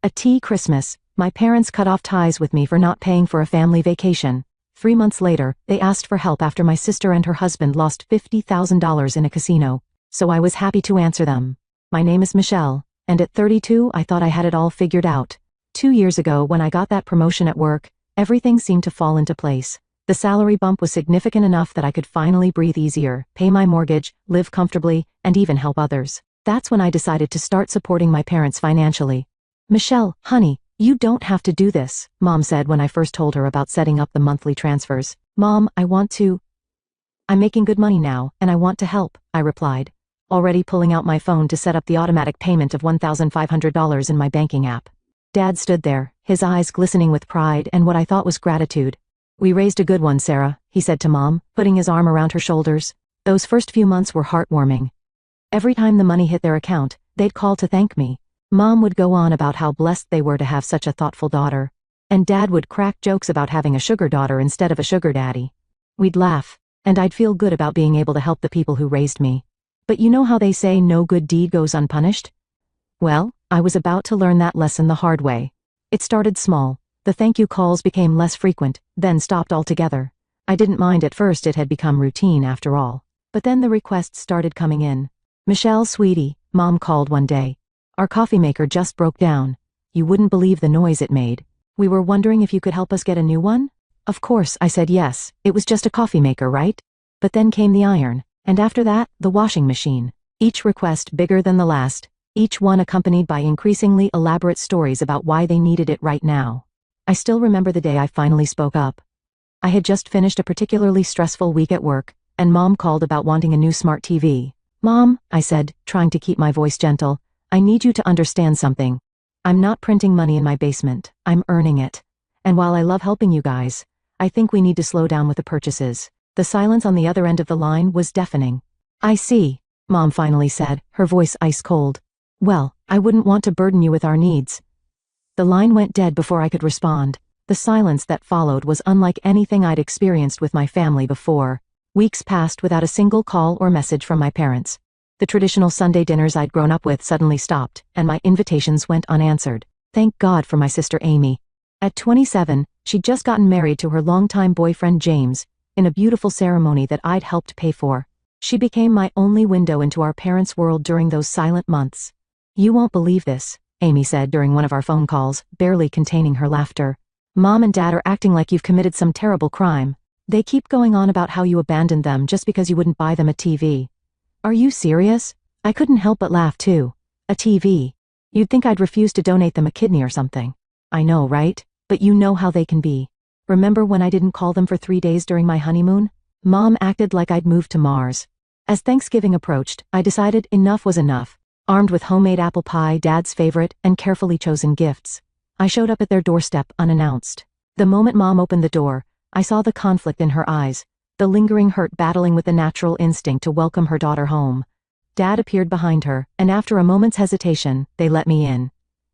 A tea Christmas, my parents cut off ties with me for not paying for a family vacation. 3 months later, they asked for help after my sister and her husband lost $50,000 in a casino, so I was happy to answer them. My name is Michelle, and at 32 I thought I had it all figured out. 2 years ago when I got that promotion at work, everything seemed to fall into place. The salary bump was significant enough that I could finally breathe easier, pay my mortgage, live comfortably, and even help others. That's when I decided to start supporting my parents financially. "Michelle, honey, you don't have to do this," Mom said when I first told her about setting up the monthly transfers. "Mom, I'm making good money now, and I want to help," I replied, already pulling out my phone to set up the automatic payment of $1,500 in my banking app. Dad stood there, his eyes glistening with pride and what I thought was gratitude. "We raised a good one, Sarah," he said to Mom, putting his arm around her shoulders. Those first few months were heartwarming. Every time the money hit their account, they'd call to thank me. Mom would go on about how blessed they were to have such a thoughtful daughter. And Dad would crack jokes about having a sugar daughter instead of a sugar daddy. We'd laugh, and I'd feel good about being able to help the people who raised me. But you know how they say no good deed goes unpunished? Well, I was about to learn that lesson the hard way. It started small. The thank you calls became less frequent, then stopped altogether. I didn't mind at first, it had become routine after all. But then the requests started coming in. "Michelle, sweetie," Mom called one day. "Our coffee maker just broke down. You wouldn't believe the noise it made. We were wondering if you could help us get a new one?" Of course, I said yes, it was just a coffee maker, right? But then came the iron, and after that, the washing machine. Each request bigger than the last, each one accompanied by increasingly elaborate stories about why they needed it right now. I still remember the day I finally spoke up. I had just finished a particularly stressful week at work, and Mom called about wanting a new smart TV. "Mom," I said, trying to keep my voice gentle, "I need you to understand something. I'm not printing money in my basement, I'm earning it. And while I love helping you guys, I think we need to slow down with the purchases." The silence on the other end of the line was deafening. "I see," Mom finally said, her voice ice cold. "Well, I wouldn't want to burden you with our needs." The line went dead before I could respond. The silence that followed was unlike anything I'd experienced with my family before. Weeks passed without a single call or message from my parents. The traditional Sunday dinners I'd grown up with suddenly stopped, and my invitations went unanswered. Thank God for my sister Amy. At 27, she'd just gotten married to her longtime boyfriend James, in a beautiful ceremony that I'd helped pay for. She became my only window into our parents' world during those silent months. "You won't believe this," Amy said during one of our phone calls, barely containing her laughter. "Mom and Dad are acting like you've committed some terrible crime. They keep going on about how you abandoned them just because you wouldn't buy them a TV. Are you serious?" I couldn't help but laugh too. A TV. You'd think I'd refuse to donate them a kidney or something. I know, right? But you know how they can be. Remember when I didn't call them for 3 days during my honeymoon? Mom acted like I'd moved to Mars. As Thanksgiving approached, I decided enough was enough. Armed with homemade apple pie, Dad's favorite, and carefully chosen gifts, I showed up at their doorstep unannounced. The moment Mom opened the door, I saw the conflict in her eyes, the lingering hurt battling with the natural instinct to welcome her daughter home. Dad appeared behind her, and after a moment's hesitation, they let me in.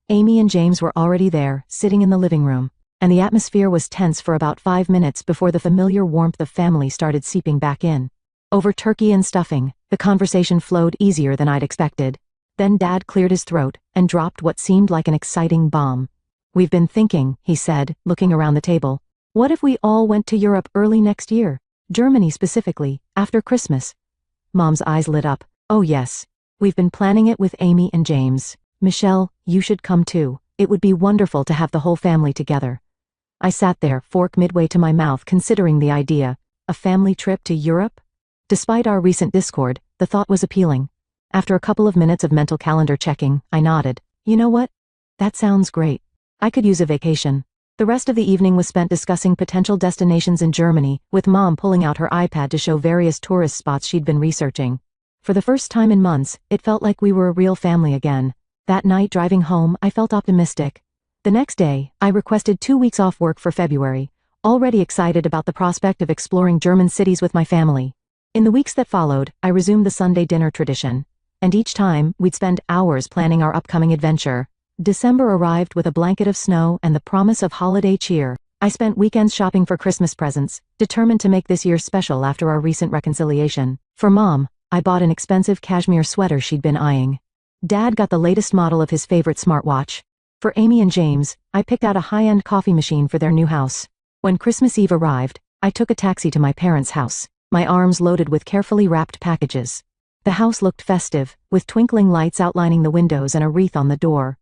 Amy and James were already there, sitting in the living room, and the atmosphere was tense for about 5 minutes before the familiar warmth of family started seeping back in. Over turkey and stuffing, the conversation flowed easier than I'd expected. Then Dad cleared his throat and dropped what seemed like an exciting bomb. "We've been thinking," he said, looking around the table. "What if we all went to Europe early next year? Germany specifically, after Christmas?" Mom's eyes lit up. "Oh yes. We've been planning it with Amy and James. Michelle, you should come too. It would be wonderful to have the whole family together." I sat there, fork midway to my mouth, considering the idea. A family trip to Europe? Despite our recent discord, the thought was appealing. After a couple of minutes of mental calendar checking, I nodded. "You know what? That sounds great. I could use a vacation." The rest of the evening was spent discussing potential destinations in Germany, with Mom pulling out her iPad to show various tourist spots she'd been researching. For the first time in months, it felt like we were a real family again. That night driving home, I felt optimistic. The next day, I requested 2 weeks off work for February, already excited about the prospect of exploring German cities with my family. In the weeks that followed, I resumed the Sunday dinner tradition, and each time, we'd spend hours planning our upcoming adventure. December arrived with a blanket of snow and the promise of holiday cheer. I spent weekends shopping for Christmas presents, determined to make this year special after our recent reconciliation. For Mom, I bought an expensive cashmere sweater she'd been eyeing. Dad got the latest model of his favorite smartwatch. For Amy and James, I picked out a high-end coffee machine for their new house. When Christmas Eve arrived, I took a taxi to my parents' house, my arms loaded with carefully wrapped packages. The house looked festive, with twinkling lights outlining the windows and a wreath on the door.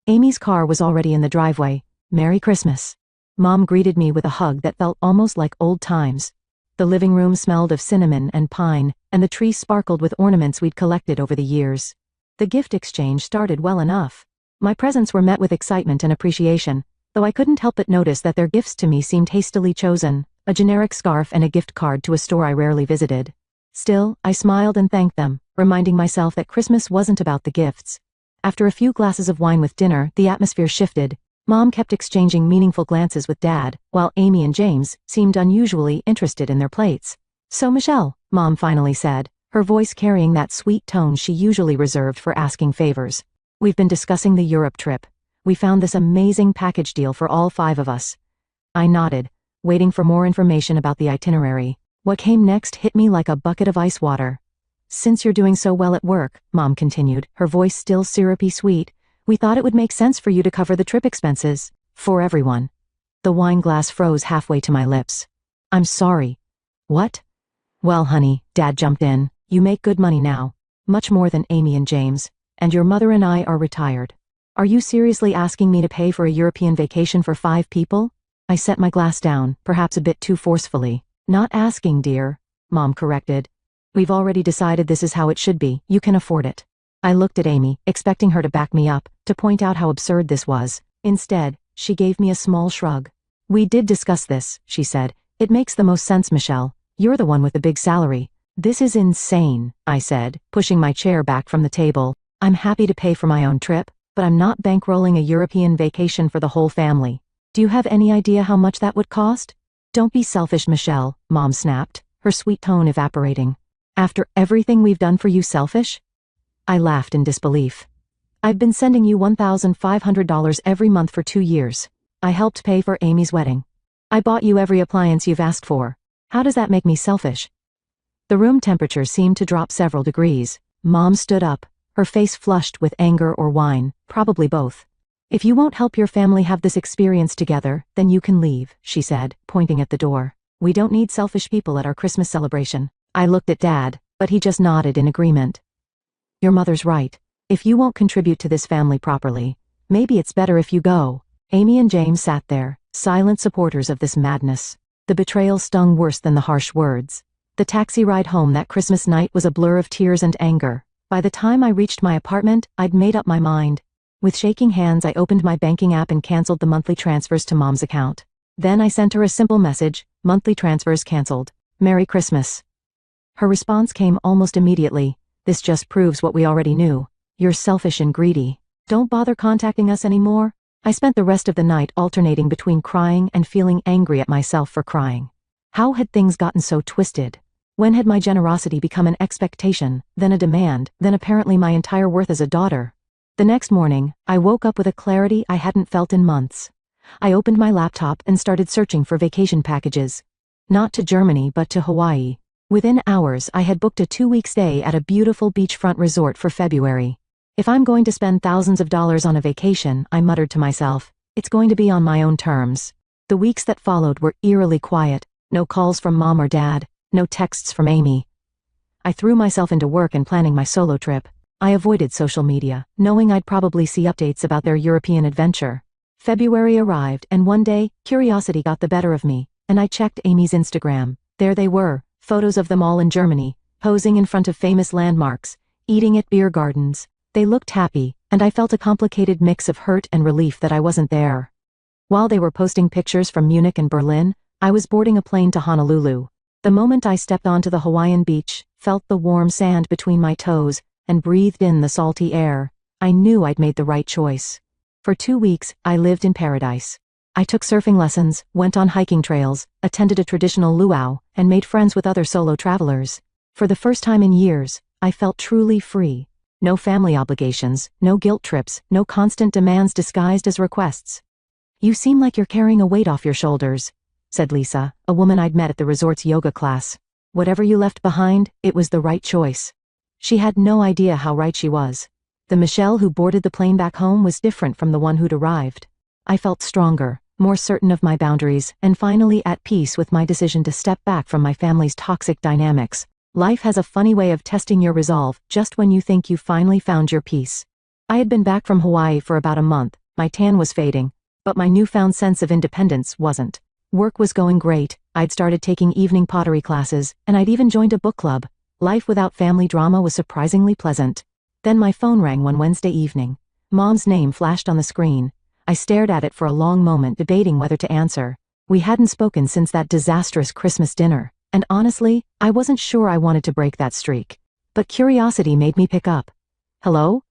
Amy's car was already in the driveway. Merry Christmas. Mom greeted me with a hug that felt almost like old times. The living room smelled of cinnamon and pine, and the tree sparkled with ornaments we'd collected over the years. The gift exchange started well enough. My presents were met with excitement and appreciation, though I couldn't help but notice that their gifts to me seemed hastily chosen, a generic scarf and a gift card to a store I rarely visited. Still, I smiled and thanked them, reminding myself that Christmas wasn't about the gifts. After a few glasses of wine with dinner, the atmosphere shifted. Mom kept exchanging meaningful glances with Dad, while Amy and James seemed unusually interested in their plates. "So Michelle," Mom finally said, her voice carrying that sweet tone she usually reserved for asking favors. "We've been discussing the Europe trip. We found this amazing package deal for all 5 of us." I nodded, waiting for more information about the itinerary. What came next hit me like a bucket of ice water. "Since you're doing so well at work," Mom continued, her voice still syrupy sweet, "we thought it would make sense for you to cover the trip expenses. For everyone." The wine glass froze halfway to my lips. "I'm sorry." "What?" "Well, honey," Dad jumped in, "you make good money now. Much more than Amy and James. And your mother and I are retired. Are you seriously asking me to pay for a European vacation for 5 people? I set my glass down, perhaps a bit too forcefully. "Not asking, dear," Mom corrected. "We've already decided this is how it should be. You can afford it." I looked at Amy, expecting her to back me up, to point out how absurd this was. Instead, she gave me a small shrug. "We did discuss this," she said. "It makes the most sense, Michelle. You're the one with the big salary." "This is insane," I said, pushing my chair back from the table. "I'm happy to pay for my own trip, but I'm not bankrolling a European vacation for the whole family. Do you have any idea how much that would cost?" "Don't be selfish, Michelle," Mom snapped, her sweet tone evaporating. "After everything we've done for you, selfish?" I laughed in disbelief. "I've been sending you $1,500 every month for 2 years. I helped pay for Amy's wedding. I bought you every appliance you've asked for. How does that make me selfish?" The room temperature seemed to drop several degrees. Mom stood up, her face flushed with anger or wine, probably both. "If you won't help your family have this experience together, then you can leave," she said, pointing at the door. "We don't need selfish people at our Christmas celebration." I looked at Dad, but he just nodded in agreement. "Your mother's right. If you won't contribute to this family properly, maybe it's better if you go." Amy and James sat there, silent supporters of this madness. The betrayal stung worse than the harsh words. The taxi ride home that Christmas night was a blur of tears and anger. By the time I reached my apartment, I'd made up my mind. With shaking hands, I opened my banking app and canceled the monthly transfers to Mom's account. Then I sent her a simple message: "Monthly transfers canceled. Merry Christmas." Her response came almost immediately. "This just proves what we already knew. You're selfish and greedy. Don't bother contacting us anymore." I spent the rest of the night alternating between crying and feeling angry at myself for crying. How had things gotten so twisted? When had my generosity become an expectation, then a demand, then apparently my entire worth as a daughter? The next morning, I woke up with a clarity I hadn't felt in months. I opened my laptop and started searching for vacation packages. Not to Germany but to Hawaii. Within hours, I had booked a 2-week stay at a beautiful beachfront resort for February. If I'm going to spend thousands of dollars on a vacation, I muttered to myself, it's going to be on my own terms. The weeks that followed were eerily quiet. No calls from Mom or Dad, no texts from Amy. I threw myself into work and planning my solo trip. I avoided social media, knowing I'd probably see updates about their European adventure. February arrived, and one day, curiosity got the better of me, and I checked Amy's Instagram. There they were, photos of them all in Germany, posing in front of famous landmarks, eating at beer gardens. They looked happy, and I felt a complicated mix of hurt and relief that I wasn't there. While they were posting pictures from Munich and Berlin, I was boarding a plane to Honolulu. The moment I stepped onto the Hawaiian beach, felt the warm sand between my toes, and breathed in the salty air, I knew I'd made the right choice. For 2 weeks, I lived in paradise. I took surfing lessons, went on hiking trails, attended a traditional luau, and made friends with other solo travelers. For the first time in years, I felt truly free. No family obligations, no guilt trips, no constant demands disguised as requests. "You seem like you're carrying a weight off your shoulders," said Lisa, a woman I'd met at the resort's yoga class. "Whatever you left behind, it was the right choice." She had no idea how right she was. The Michelle who boarded the plane back home was different from the one who'd arrived. I felt stronger, more certain of my boundaries, and finally at peace with my decision to step back from my family's toxic dynamics. Life has a funny way of testing your resolve just when you think you finally found your peace. I had been back from Hawaii for about a month, my tan was fading, but my newfound sense of independence wasn't. Work was going great, I'd started taking evening pottery classes, and I'd even joined a book club. Life without family drama was surprisingly pleasant. Then my phone rang one Wednesday evening. Mom's name flashed on the screen. I stared at it for a long moment, debating whether to answer. We hadn't spoken since that disastrous Christmas dinner, and honestly, I wasn't sure I wanted to break that streak. But curiosity made me pick up. Hello?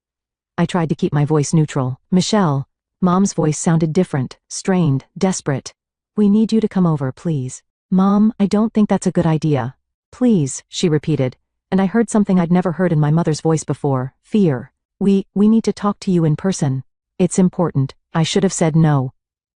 I tried to keep my voice neutral. Michelle. Mom's voice sounded different, strained, desperate. We need you to come over, please. Mom, I don't think that's a good idea. Please, she repeated, and I heard something I'd never heard in my mother's voice before, fear. We need to talk to you in person. It's important. I should have said no.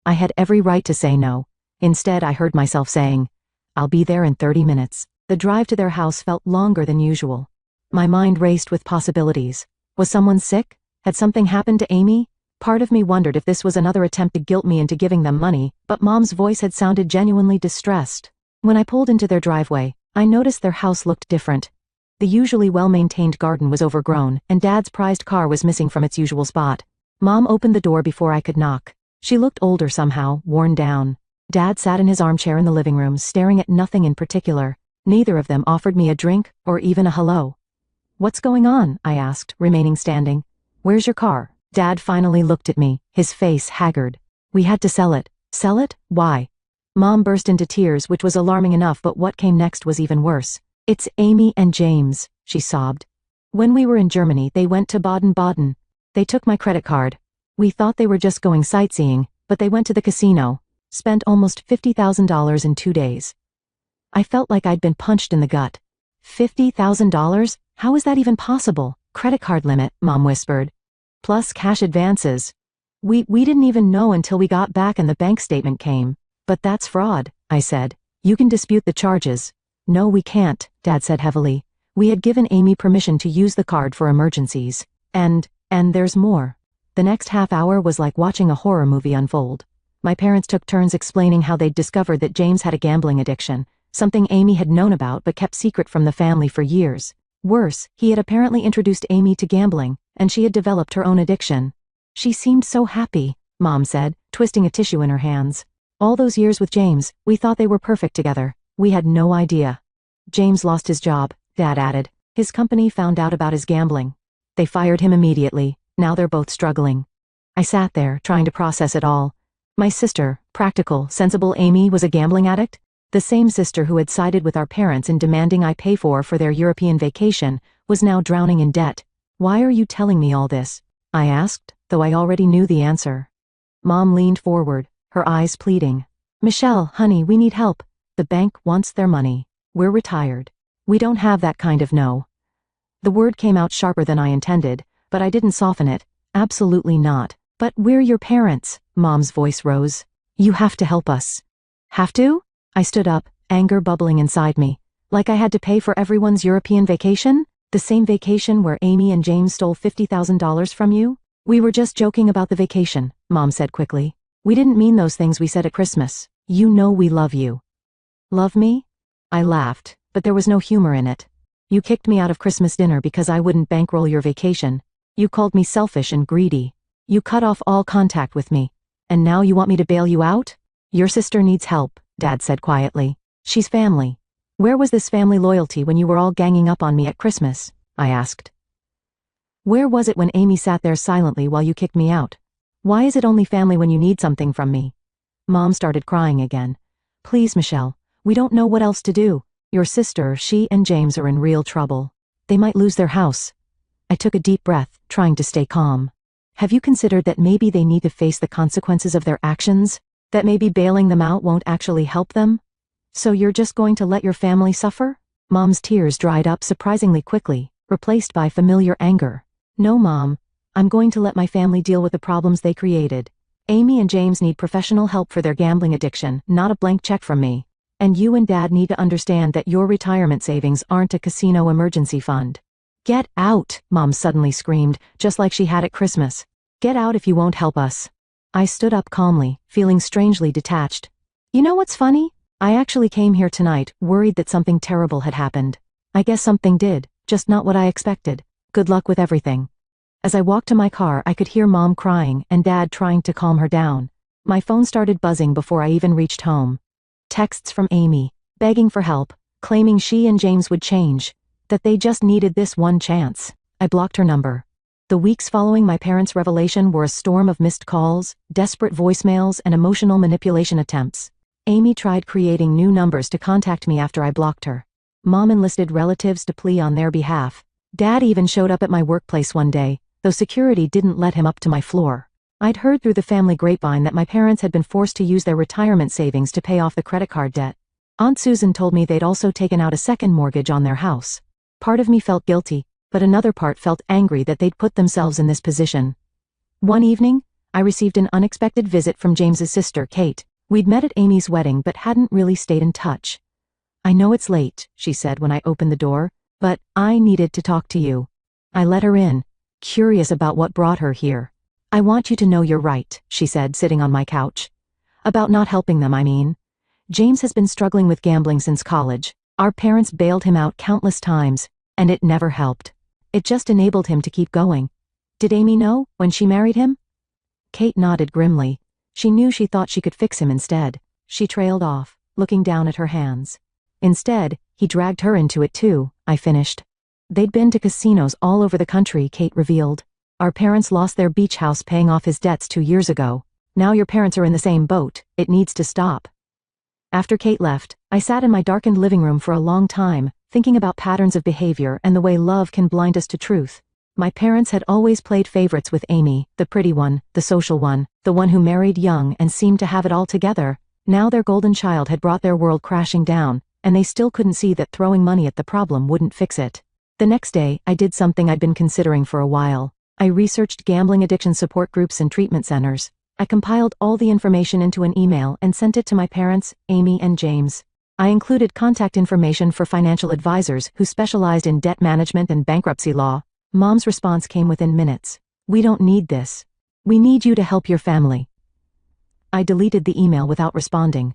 I had every right to say no. Instead, I heard myself saying, I'll be there in 30 minutes. The drive to their house felt longer than usual. My mind raced with possibilities. Was someone sick? Had something happened to Amy? Part of me wondered if this was another attempt to guilt me into giving them money, but Mom's voice had sounded genuinely distressed. When I pulled into their driveway, I noticed their house looked different. The usually well-maintained garden was overgrown, and Dad's prized car was missing from its usual spot. Mom opened the door before I could knock. She looked older somehow, worn down. Dad sat in his armchair in the living room, staring at nothing in particular. Neither of them offered me a drink, or even a hello. What's going on? I asked, remaining standing. Where's your car? Dad finally looked at me, his face haggard. We had to sell it. Sell it? Why? Mom burst into tears, which was alarming enough, but what came next was even worse. It's Amy and James, she sobbed. When we were in Germany, they went to Baden-Baden. They took my credit card. We thought they were just going sightseeing, but they went to the casino. Spent almost $50,000 in 2 days. I felt like I'd been punched in the gut. $50,000? How is that even possible? Credit card limit, Mom whispered. Plus cash advances. We didn't even know until we got back and the bank statement came. But that's fraud, I said. You can dispute the charges. No, we can't, Dad said heavily. We had given Amy permission to use the card for emergencies. And there's more. The next half hour was like watching a horror movie unfold. My parents took turns explaining how they'd discovered that James had a gambling addiction, something Amy had known about but kept secret from the family for years. Worse, he had apparently introduced Amy to gambling, and she had developed her own addiction. She seemed so happy, Mom said, twisting a tissue in her hands. All those years with James, we thought they were perfect together. We had no idea. James lost his job, Dad added. His company found out about his gambling. They fired him immediately. Now they're both struggling. I sat there, trying to process it all. My sister, practical, sensible Amy, was a gambling addict? The same sister who had sided with our parents in demanding I pay for their European vacation, was now drowning in debt. Why are you telling me all this? I asked, though I already knew the answer. Mom leaned forward, her eyes pleading. Michelle, honey, we need help. The bank wants their money. We're retired. We don't have that kind of no. The word came out sharper than I intended, but I didn't soften it. Absolutely not. But we're your parents, Mom's voice rose. You have to help us. Have to? I stood up, anger bubbling inside me. Like I had to pay for everyone's European vacation? The same vacation where Amy and James stole $50,000 from you? We were just joking about the vacation, Mom said quickly. We didn't mean those things we said at Christmas. You know we love you. Love me? I laughed, but there was no humor in it. You kicked me out of Christmas dinner because I wouldn't bankroll your vacation. You called me selfish and greedy. You cut off all contact with me. And now you want me to bail you out? Your sister needs help, Dad said quietly. She's family. Where was this family loyalty when you were all ganging up on me at Christmas? I asked. Where was it when Amy sat there silently while you kicked me out? Why is it only family when you need something from me? Mom started crying again. Please, Michelle, we don't know what else to do. Your sister, she and James are in real trouble. They might lose their house. I took a deep breath, trying to stay calm. Have you considered that maybe they need to face the consequences of their actions? That maybe bailing them out won't actually help them? So you're just going to let your family suffer? Mom's tears dried up surprisingly quickly, replaced by familiar anger. No, Mom. I'm going to let my family deal with the problems they created. Amy and James need professional help for their gambling addiction, not a blank check from me. And you and Dad need to understand that your retirement savings aren't a casino emergency fund. Get out, Mom suddenly screamed, just like she had at Christmas. Get out if you won't help us. I stood up calmly, feeling strangely detached. You know what's funny? I actually came here tonight, worried that something terrible had happened. I guess something did, just not what I expected. Good luck with everything. As I walked to my car, I could hear Mom crying and Dad trying to calm her down. My phone started buzzing before I even reached home. Texts from Amy, begging for help, claiming she and James would change, that they just needed this one chance. I blocked her number. The weeks following my parents' revelation were a storm of missed calls, desperate voicemails, and emotional manipulation attempts. Amy tried creating new numbers to contact me after I blocked her. Mom enlisted relatives to plea on their behalf. Dad even showed up at my workplace one day, though security didn't let him up to my floor. I'd heard through the family grapevine that my parents had been forced to use their retirement savings to pay off the credit card debt. Aunt Susan told me they'd also taken out a second mortgage on their house. Part of me felt guilty, but another part felt angry that they'd put themselves in this position. One evening, I received an unexpected visit from James's sister, Kate. We'd met at Amy's wedding but hadn't really stayed in touch. I know it's late, she said when I opened the door, but I needed to talk to you. I let her in, curious about what brought her here. I want you to know you're right, she said, sitting on my couch. About not helping them, I mean. James has been struggling with gambling since college. Our parents bailed him out countless times, and it never helped. It just enabled him to keep going. Did Amy know, when she married him? Kate nodded grimly. She knew she thought she could fix him instead. She trailed off, looking down at her hands. Instead, he dragged her into it too, I finished. They'd been to casinos all over the country, Kate revealed. Our parents lost their beach house paying off his debts 2 years ago. Now your parents are in the same boat. It needs to stop. After Kate left, I sat in my darkened living room for a long time, thinking about patterns of behavior and the way love can blind us to truth. My parents had always played favorites with Amy, the pretty one, the social one, the one who married young and seemed to have it all together. Now their golden child had brought their world crashing down, and they still couldn't see that throwing money at the problem wouldn't fix it. The next day, I did something I'd been considering for a while. I researched gambling addiction support groups and treatment centers. I compiled all the information into an email and sent it to my parents, Amy and James. I included contact information for financial advisors who specialized in debt management and bankruptcy law. Mom's response came within minutes. We don't need this. We need you to help your family. I deleted the email without responding.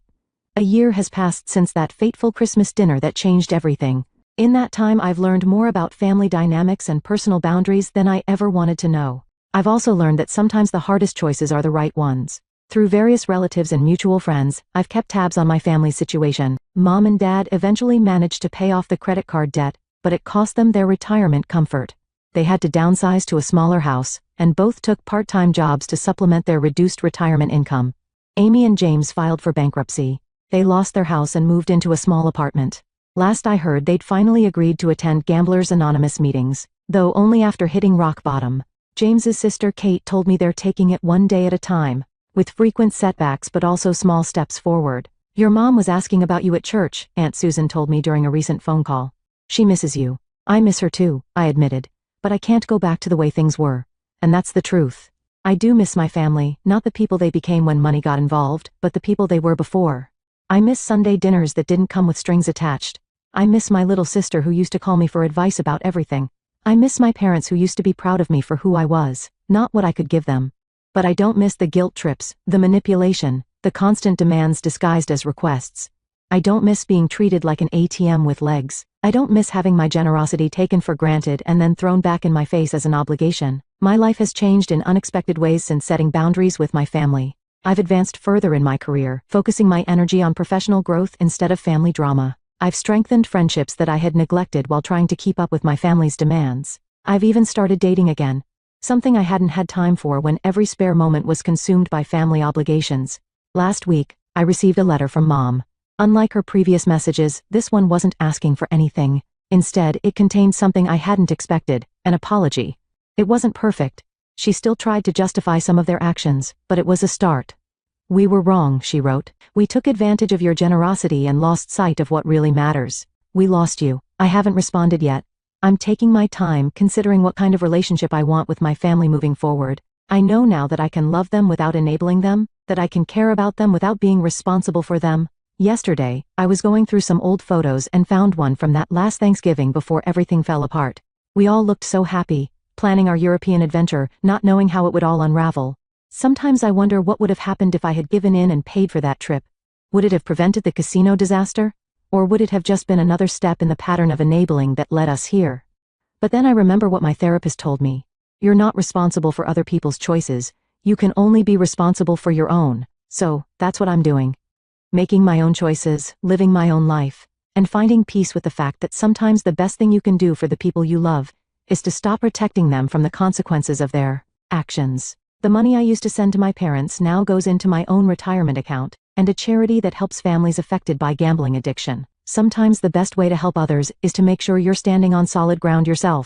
A year has passed since that fateful Christmas dinner that changed everything. In that time, I've learned more about family dynamics and personal boundaries than I ever wanted to know. I've also learned that sometimes the hardest choices are the right ones. Through various relatives and mutual friends, I've kept tabs on my family's situation. Mom and Dad eventually managed to pay off the credit card debt, but it cost them their retirement comfort. They had to downsize to a smaller house, and both took part-time jobs to supplement their reduced retirement income. Amy and James filed for bankruptcy. They lost their house and moved into a small apartment. Last I heard, they'd finally agreed to attend Gamblers Anonymous meetings, though only after hitting rock bottom. James's sister Kate told me they're taking it one day at a time, with frequent setbacks but also small steps forward. Your mom was asking about you at church, Aunt Susan told me during a recent phone call. She misses you. I miss her too, I admitted, but I can't go back to the way things were. And that's the truth. I do miss my family, not the people they became when money got involved, but the people they were before. I miss Sunday dinners that didn't come with strings attached. I miss my little sister who used to call me for advice about everything. I miss my parents who used to be proud of me for who I was, not what I could give them. But I don't miss the guilt trips, the manipulation, the constant demands disguised as requests. I don't miss being treated like an ATM with legs. I don't miss having my generosity taken for granted and then thrown back in my face as an obligation. My life has changed in unexpected ways since setting boundaries with my family. I've advanced further in my career, focusing my energy on professional growth instead of family drama. I've strengthened friendships that I had neglected while trying to keep up with my family's demands. I've even started dating again, something I hadn't had time for when every spare moment was consumed by family obligations. Last week, I received a letter from Mom. Unlike her previous messages, this one wasn't asking for anything. Instead, it contained something I hadn't expected, an apology. It wasn't perfect. She still tried to justify some of their actions, but it was a start. We were wrong, she wrote. We took advantage of your generosity and lost sight of what really matters. We lost you. I haven't responded yet. I'm taking my time considering what kind of relationship I want with my family moving forward. I know now that I can love them without enabling them, that I can care about them without being responsible for them. Yesterday, I was going through some old photos and found one from that last Thanksgiving before everything fell apart. We all looked so happy, planning our European adventure, not knowing how it would all unravel. Sometimes I wonder what would have happened if I had given in and paid for that trip. Would it have prevented the casino disaster? Or would it have just been another step in the pattern of enabling that led us here? But then I remember what my therapist told me. You're not responsible for other people's choices, you can only be responsible for your own. So, that's what I'm doing. Making my own choices, living my own life, and finding peace with the fact that sometimes the best thing you can do for the people you love is to stop protecting them from the consequences of their actions. The money I used to send to my parents now goes into my own retirement account, and a charity that helps families affected by gambling addiction. Sometimes the best way to help others is to make sure you're standing on solid ground yourself.